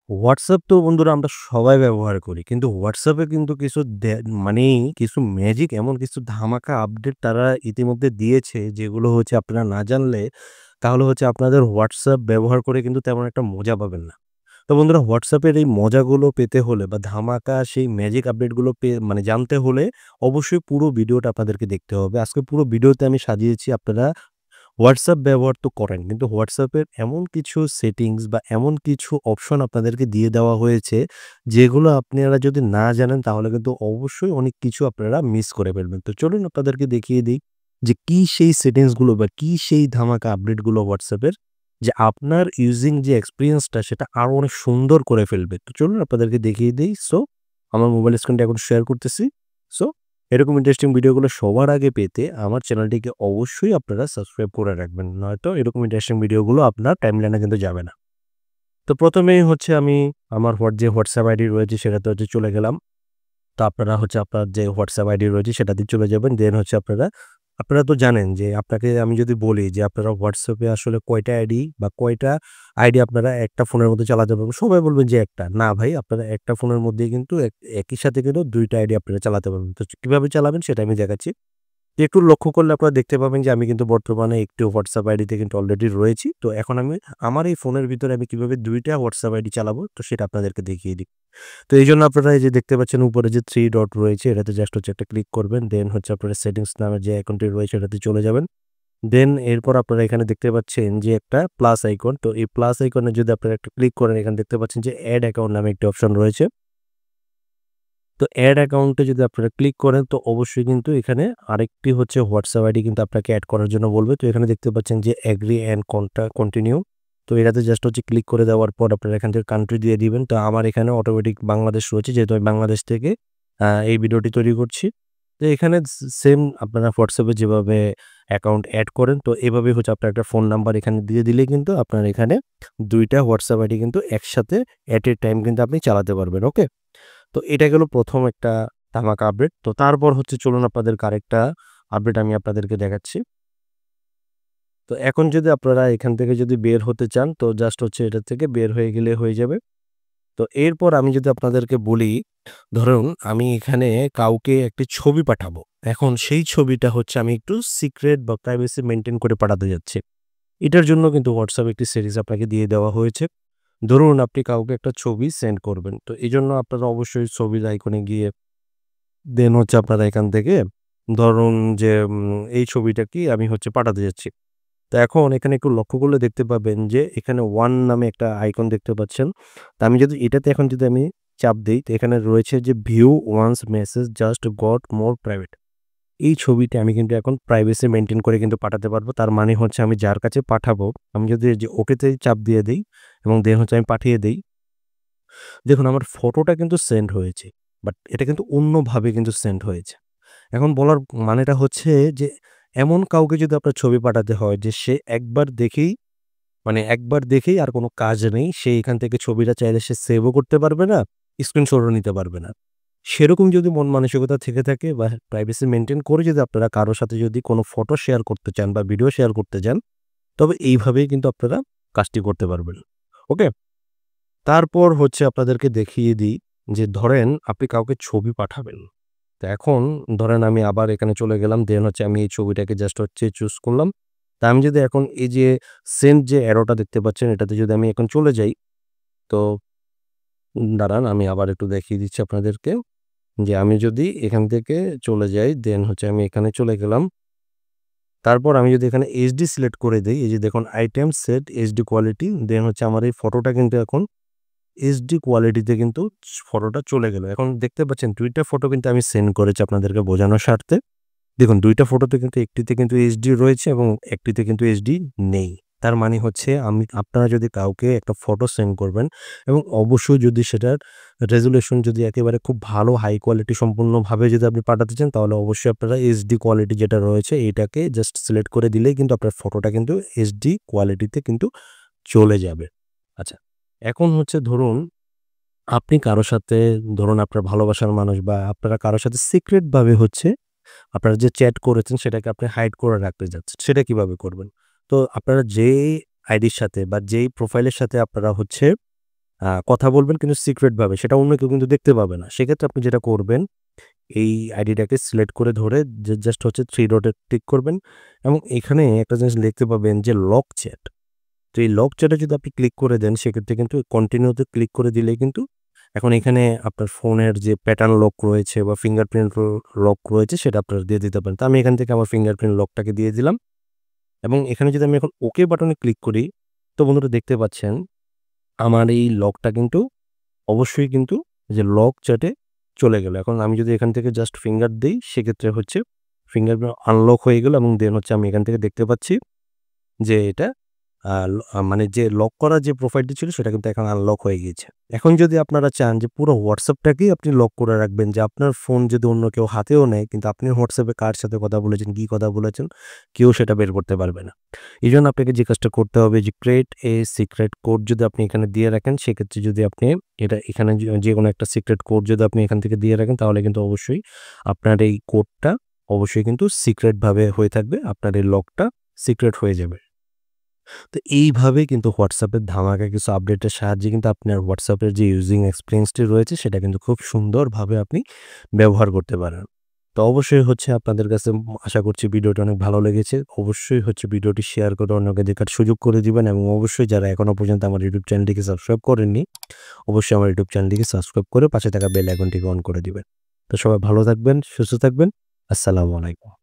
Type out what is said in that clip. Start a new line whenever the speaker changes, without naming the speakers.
WhatsApp তো বন্ধুরা আমরা সবাই ব্যবহার করি। কিন্তু WhatsApp এ কিন্তু কিছু মানে কিছু ম্যাজিক এমন কিছু ধামাকা আপডেট তারা ইতিমধ্যে দিয়েছে যেগুলো হচ্ছে আপনারা না জানলে তাহলে হচ্ছে আপনাদের WhatsApp ব্যবহার করে কিন্তু তেমন একটা মজা পাবেন না। তো বন্ধুরা WhatsApp এর এই মজাগুলো পেতে হলে বা ধামাকা সেই ম্যাজিক আপডেটগুলো মানে জানতে হলে অবশ্যই পুরো ভিডিওটা আপনাদেরকে দেখতে হবে। আজকে পুরো ভিডিওতে আমি সাজিয়েছি আপনারা WhatsApp ব্যবহার তো করেন। কিন্তু WhatsApp এর এমন কিছু সেটিংস বা এমন কিছু অপশন আপনাদেরকে দিয়ে দেওয়া হয়েছে, যেগুলো আপনারা যদি না জানেন তাহলে কিন্তু অবশ্যই অনেক কিছু আপনারা মিস করে ফেলবেন। তো চলুন আপনাদেরকে দেখিয়ে দিই যে কি সেই সেটিংস গুলো বা কি সেই ধামাকা আপডেট গুলো WhatsApp এর যে আপনার ইউজিং যে এক্সপেরিয়েন্সটা সেটা আরো অনেক সুন্দর করে ফেলবে। তো চলুন আপনাদেরকে দেখিয়ে দেই। সো আমার মোবাইল স্ক্রিনটা এখন শেয়ার করতেছি। সো এরকম ইন্টারেস্টিং ভিডিওগুলো সবার আগে পেতে আমার চ্যানেলটিকে অবশ্যই আপনারা সাবস্ক্রাইব করে রাখবেন। নয়তো এরকম ইন্টারেস্টিং ভিডিওগুলো আপনার টাইমলাইনে কিন্তু যাবে না। তো ১ম এই হচ্ছে আমি আমার যে WhatsApp আইডি রয়েছে সেটাতে হচ্ছে চলে গেলাম। তো আপনারা হচ্ছে আপনার যে WhatsApp আইডি রয়েছে সেটাতে চলে যাবেন। দেন হচ্ছে আপনারা তো জানেন যে আপনাকে আমি যদি বলি যে আপনারা WhatsApp এ আসলে কয়টা আইডি বা কয়টা আইডি আপনারা একটা ফোনের মধ্যে চালাতে পারবেন। সবাই বলবেন যে একটা। না ভাই আপনারা একটা ফোনের মধ্যেই কিন্তু একই সাথে কিন্তু ২ টা আইডি আপনারা চালাতে পারবেন। তো কিভাবে চালাবেন সেটা আমি দেখাচ্ছি। একটু লক্ষ্য করলে আপনারা দেখতে পাবেন যে আমি কিন্তু বর্তমানে একটি WhatsApp আইডিতে কিন্তু অলরেডি রয়েছি। তো এখন আমি আমার এই ফোনের ভিতরে আমি কিভাবে ২ টা WhatsApp আইডি চালাবো তো সেটা আপনাদেরকে দেখিয়ে দিই। তো এইজন্য আপনারা এই যে দেখতে পাচ্ছেন উপরে যে 3 ডট রয়েছে এটাতে জাস্ট হচ্ছে একটা ক্লিক করবেন। দেন হচ্ছে আপনারা সেটিংস নামের যে আইকনটি রয়েছে এটাতে চলে যাবেন। দেন এরপর আপনারা এখানে দেখতে পাচ্ছেন যে একটা প্লাস আইকন। তো এই প্লাস আইকনে যদি আপনারা একটা ক্লিক করেন এখানে দেখতে পাচ্ছেন যে এড অ্যাকাউন্ট নামে একটি অপশন রয়েছে। তো এড অ্যাকাউন্টে যদি আপনারা ক্লিক করেন তো অবশ্যই কিন্তু এখানে আরেকটি হচ্ছে WhatsApp আইডি কিন্তু আপনাকে এড করার জন্য বলবে। তো এখানে দেখতে পাচ্ছেন যে এগ্রি অ্যান্ড কন্টিনিউ। তো এটাতে জাস্ট হচ্ছে ক্লিক করে দেওয়ার পর আপনারা এখান থেকে কান্ট্রি দিয়ে দিবেন। তো আমার এখানে অটোমেটিক বাংলাদেশ রয়েছে যেহেতু আমি বাংলাদেশ থেকে এই ভিডিওটি তৈরি করছি। তো এখানে সেম আপনারা WhatsApp এ যেভাবে অ্যাকাউন্ট এড করেন তো এভাবেই হচ্ছে আপনার একটা ফোন নাম্বার এখানে দিয়ে দিলেই কিন্তু আপনার এখানে ২ টা WhatsApp আইডি কিন্তু একসাথে এট এ টাইম কিন্তু আপনি চালাতে পারবেন। ওকে? তো এটা গেল ১ম একটা ধামাকা আপডেট। তো তারপর হচ্ছে চলুন আপনাদেরকে আরেকটা আপডেট আমি আপনাদেরকে দেখাচ্ছি। তো এখন যদি আপনারা এখান থেকে যদি বের হতে চান তো জাস্ট হচ্ছে এটা থেকে বের হয়ে গেলে হয়ে যাবে। তো এরপর আমি যদি আপনাদেরকে বলি, ধরুন আমি এখানে কাউকে একটি ছবি পাঠাবো। এখন সেই ছবিটা হচ্ছে আমি একটু সিক্রেট বা প্রাইভেসি মেইনটেইন করে পাঠাতে যাচ্ছি। এটার জন্য কিন্তু WhatsApp একটি সিরিজ আপনাকে দিয়ে দেওয়া হয়েছে। ধরুন আপনি কাউকে একটা ছবি সেন্ড করবেন। তো এজন্য আপনারা অবশ্যই ছবির আইকনে গিয়ে দেন হচ্ছে আপনারা এখান থেকে ধরুন যে এই ছবিটা কি আমি হচ্ছে পাঠাতে যাচ্ছি। তো এখন এখানে একটু লক্ষ্য করলে দেখতে পাবেন যে এখানে 1 নামে একটা আইকন দেখতে পাচ্ছেন। তো আমি যদি এটাতে এখন যদি আমি চাপ দেই তো এখানে রয়েছে যে view once message just got more private. এই ছবিটা আমি কিন্তু এখন প্রাইভেসি মেইনটেইন করে কিন্তু পাঠাতে পারবো। তার মানে হচ্ছে আমি যার কাছে পাঠাবো আমি যদি এই যে ওকেতে চাপ দিয়ে দেই এবং দেন হচ্ছে আমি পাঠিয়ে দেই। দেখুন আমার ফটোটা কিন্তু সেন্ড হয়েছে। বাট এটা কিন্তু অন্যভাবে কিন্তু সেন্ড হয়েছে। এখন বলার মানেটা হচ্ছে যে এমন কাউকে যদি আপনার ছবি পাঠাতে হয় যে সে একবার দেখেই একবার দেখেই আর কোনো কাজ নেই। সে এখান থেকে ছবিটা চাইলে সে সেভও করতে পারবে না, স্ক্রিনশটও নিতে পারবে না। সেরকম যদি মন মানসিকতা থেকে থাকে বা প্রাইভেসি মেইনটেইন করে যদি আপনারা কারো সাথে যদি কোনো ফটো শেয়ার করতে চান বা ভিডিও শেয়ার করতে চান, তবে এইভাবেই কিন্তু আপনারা কাজটি করতে পারবেন। ওকে? তারপর হচ্ছে আপনাদেরকে দেখিয়ে দিই যে ধরেন আপনি কাউকে ছবি পাঠাবেন। তো এখন ধরেন আমি আবার এখানে চলে গেলাম। দেন হচ্ছে আমি এই ছবিটাকে জাস্ট হচ্ছে চুজ করলাম। তা আমি যদি এখন এই যে সেন্ড যে অ্যারোটা দেখতে পাচ্ছেন এটাতে যদি আমি এখন চলে যাই, তো দাঁড়ান আমি আবার একটু দেখিয়ে দিচ্ছি আপনাদেরকে যে আমি যদি এখান থেকে চলে যাই দেন হচ্ছে আমি এখানে চলে গেলাম। তারপর আমি যদি এখানে এইচডি সিলেক্ট করে দেই, এই যে দেখুন আইটেম সেট এইচডি কোয়ালিটি দেন হচ্ছে আমার এই ফটোটা কিন্তু এখন এইচডি কোয়ালিটিতে কিন্তু ফটোটা চলে গেল। এখন দেখতে পাচ্ছেন ২ টা ফটো কিন্তু আমি সেন্ড করেছি আপনাদেরকে বোঝানোর স্বার্থে। দেখুন ২ টা ফটোতে কিন্তু একটিতে কিন্তু এইচডি রয়েছে এবং একটিতে কিন্তু এইচডি নেই। তার মানে হচ্ছে আপনারা যদি কাউকে একটা ফটো সেন্ড করবেন এবং অবশ্যই যদি সেটার রেজোলিউশন যদি একেবারে খুব ভালো হাই কোয়ালিটি সম্পূর্ণভাবে যদি আপনি পাঠাতে চান তাহলে অবশ্যই আপনারা এইচডি কোয়ালিটি যেটা রয়েছে এইটাকে জাস্ট সিলেক্ট করে দিলেই কিন্তু আপনার ফটোটা কিন্তু এইচডি কোয়ালিটিতে কিন্তু চলে যাবে। আচ্ছা, এখন হচ্ছে ধরুন আপনি কারো সাথে ধরুন আপনার ভালোবাসার মানুষ বা আপনারা কারো সাথে সিক্রেট ভাবে হচ্ছে আপনারা যে চ্যাট করেছেন সেটাকে আপনি হাইড করে রাখতে যাচ্ছেন। সেটা কিভাবে করবেন? তো আপনারা যেই আইডির সাথে বা যেই প্রোফাইলের সাথে আপনারা হচ্ছে কথা বলবেন কিন্তু সিক্রেট ভাবে। সেটা অন্য কেউ কিন্তু দেখতে পাবে না। সেক্ষেত্রে আপনি যেটা করবেন, এই আইডিটাকে সিলেক্ট করে ধরে জাস্ট হচ্ছে 3 ডটে ক্লিক করবেন এবং এখানে একটা জিনিস দেখতে পাবেন যে লক চ্যাট। তো এই লক চ্যাটে যদি আপনি ক্লিক করে দেন সেক্ষেত্রে কিন্তু কন্টিনিউতে ক্লিক করে দিলেই কিন্তু এখন এখানে আপনার ফোনের যে প্যাটার্ন লক রয়েছে বা ফিঙ্গারপ্রিন্ট লক রয়েছে সেটা আপনারা দিয়ে দিতে পারেন। তো আমি এখান থেকে আমার ফিঙ্গারপ্রিন্ট লকটাকে দিয়ে দিলাম এবং এখানে যদি আমি এখন ওকে বাটনে ক্লিক করি, তো বন্ধুরা দেখতে পাচ্ছেন আমার এই লকটা কিন্তু অবশ্যই কিন্তু যে লক চ্যাটে চলে গেল। এখন আমি যদি এখান থেকে জাস্ট ফিঙ্গার দেই সেক্ষেত্রে হচ্ছে ফিঙ্গারপ্রিন্ট আনলক হয়ে গেল এবং দেন হচ্ছে আমি এখান থেকে দেখতে পাচ্ছি যে এটা মানে যে লক করা যে প্রোফাইলটি ছিল সেটা কিন্তু এখন আনলক হয়ে গিয়েছে। এখন যদি আপনারা চান যে পুরো WhatsAppটাকেই আপনি লক করে রাখবেন যে আপনার ফোন যদি অন্য কেউ হাতেও নেয় কিন্তু আপনি WhatsApp এ কার সাথে কথা বলেছেন, কি কথা বলেছেন কেউ সেটা বের করতে পারবে না। এজন্য আপনাকে যে কাজটা করতে হবে যে ক্রিয়েট এ সিক্রেট কোড যদি আপনি এখানে দিয়ে রাখেন সেক্ষেত্রে যদি আপনি এটা এখানে যেকোনো একটা সিক্রেট কোড যদি আপনি এখান থেকে দিয়ে রাখেন তাহলে কিন্তু অবশ্যই আপনার এই কোডটা অবশ্যই কিন্তু সিক্রেট ভাবে হয়ে থাকবে। আপনার এই লকটা সিক্রেট হয়ে যাবে। তো এইভাবে কিন্তু WhatsApp এর ধামাকা কিছু আপডেটের সাহায্যে কিন্তু আপনার WhatsApp এর যে ইউজিং এক্সপেরিয়েন্সটি রয়েছে সেটা কিন্তু খুব সুন্দরভাবে আপনি ব্যবহার করতে পারেন। তো অবশ্যই হচ্ছে আপনাদের কাছে আশা করছি ভিডিওটি অনেক ভালো লেগেছে। অবশ্যই হচ্ছে ভিডিওটি শেয়ার করে অন্যকে দেখার সুযোগ করে দিবেন এবং অবশ্যই যারা এখনো পর্যন্ত আমার YouTube চ্যানেলটিকে সাবস্ক্রাইব করেননি, অবশ্যই আমার YouTube চ্যানেলটিকে সাবস্ক্রাইব করে পাশে থাকা বেল আইকনটিকে অন করে দিবেন। তো সবাই ভালো থাকবেন, সুস্থ থাকবেন। আসসালামু আলাইকুম।